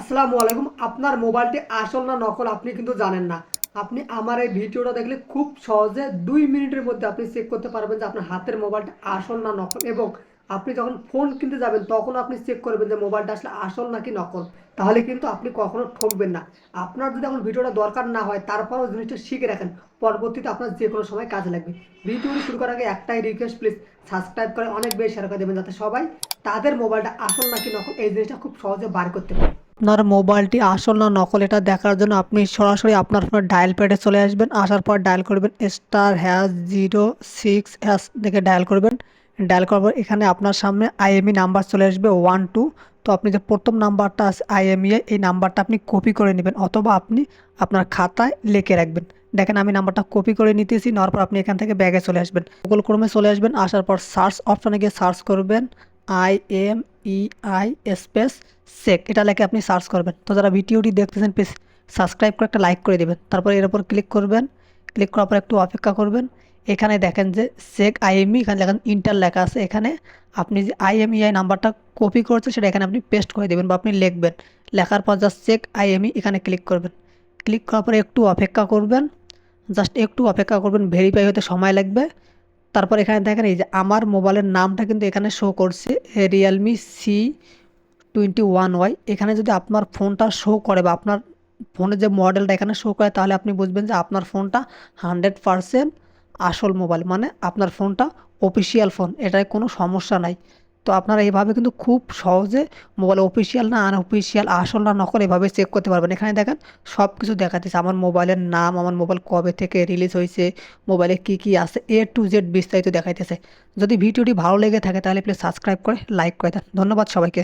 আসসালামু আলাইকুম। আপনার মোবাইলটি আসল না নকল আপনি কিন্তু জানেন না। আপনি আমার এই ভিডিওটা দেখলে খুব সহজে 2 মিনিটের মধ্যে আপনি চেক করতে পারবেন যে আপনার হাতের মোবাইলটা আসল না নকল। এবং আপনি যখন ফোন কিনতে যাবেন তখন আপনি চেক করবেন যে মোবাইলটা আসলে আসল নাকি নকল। তাহলে কিন্তু আপনি কখনো ঠকবেন না। আপনার যদি এখন ভিডিওটা দরকার না হয় তারপরেও জিনিসটা শিখে রাখেন, পরবর্তীতে আপনার যে কোনো সময় কাজে লাগবে। ভিডিওটি শুরু করার আগে একটাই রিকোয়েস্ট, প্লিজ সাবস্ক্রাইব করে অনেক বেশি শেয়ার করে দেবেন যাতে সবাই তাদের মোবাইলটা আসল নাকি নকল এই জিনিসটা খুব সহজে বার করতে পারে। আপনার মোবাইলটি আসল না নকল এটা দেখার জন্য আপনি সরাসরি আপনার ফোনের ডায়াল প্যাডে চলে আসবেন। আসার পর ডায়াল করবেন *#06# দেখে ডায়াল করবেন। ডায়াল করার পর এখানে আপনার সামনে আইএমই নাম্বার চলে আসবে 12। তো আপনি যে প্রথম নাম্বারটা আছে আইএমইআই, এই নাম্বারটা আপনি কপি করে নেবেন অথবা আপনি আপনার খাতায় লিখে রাখবেন। দেখেন আমি নাম্বারটা কপি করে নিতেছি। নেওয়ার পর আপনি এখান থেকে ব্যাগে চলে আসবেন, গুগল ক্রোমে চলে আসবেন। আসার পর সার্চ অপশনে গিয়ে সার্চ করবেন IMEI স্পেস চেক, এটা লেখে আপনি সার্চ করবেন। তো যারা ভিডিওটি দেখতেছেন প্লিজ সাবস্ক্রাইব করে একটা লাইক করে দেবেন। তারপর এর উপর ক্লিক করবেন। ক্লিক করার পর একটু অপেক্ষা করবেন। এখানে দেখেন যে চেক আইএমই, এখানে দেখেন ইন্টার লেখা আছে। এখানে আপনি যে আইএমইআই নাম্বারটা কপি করছে সেটা এখানে আপনি পেস্ট করে দেবেন বা আপনি লিখবেন। লেখার পর জাস্ট চেক আইএমই এখানে ক্লিক করবেন। ক্লিক করার পরে একটু অপেক্ষা করবেন, জাস্ট একটু অপেক্ষা করবেন, ভেরিফাই হতে সময় লাগবে। তারপর এখানে দেখেন এই যে আমার মোবাইলের নামটা কিন্তু এখানে শো করছে Realme C21Y। এখানে যদি আপনার ফোনটা শো করে বা আপনার ফোনের যে মডেলটা এখানে শো করে তাহলে আপনি বুঝবেন যে আপনার ফোনটা 100% আসল মোবাইল, মানে আপনার ফোনটা অফিসিয়াল ফোন, এটায় কোনো সমস্যা নাই। তো আপনারা এইভাবে কিন্তু খুব সহজে মোবাইল অফিসিয়াল না আনঅফিসিয়াল, আসল না নকল এভাবে চেক করতে পারবেন। এখানে দেখেন সব কিছু দেখাতেছে, আমার মোবাইলের নাম, আমার মোবাইল কবে থেকে রিলিজ হয়েছে, মোবাইলে কি কি আছে, A to Z বিস্তারিত দেখাইতেছে। যদি ভিডিওটি ভালো লেগে থাকে তাহলে প্লিজ সাবস্ক্রাইব করে লাইক করে দেন। ধন্যবাদ সবাইকে।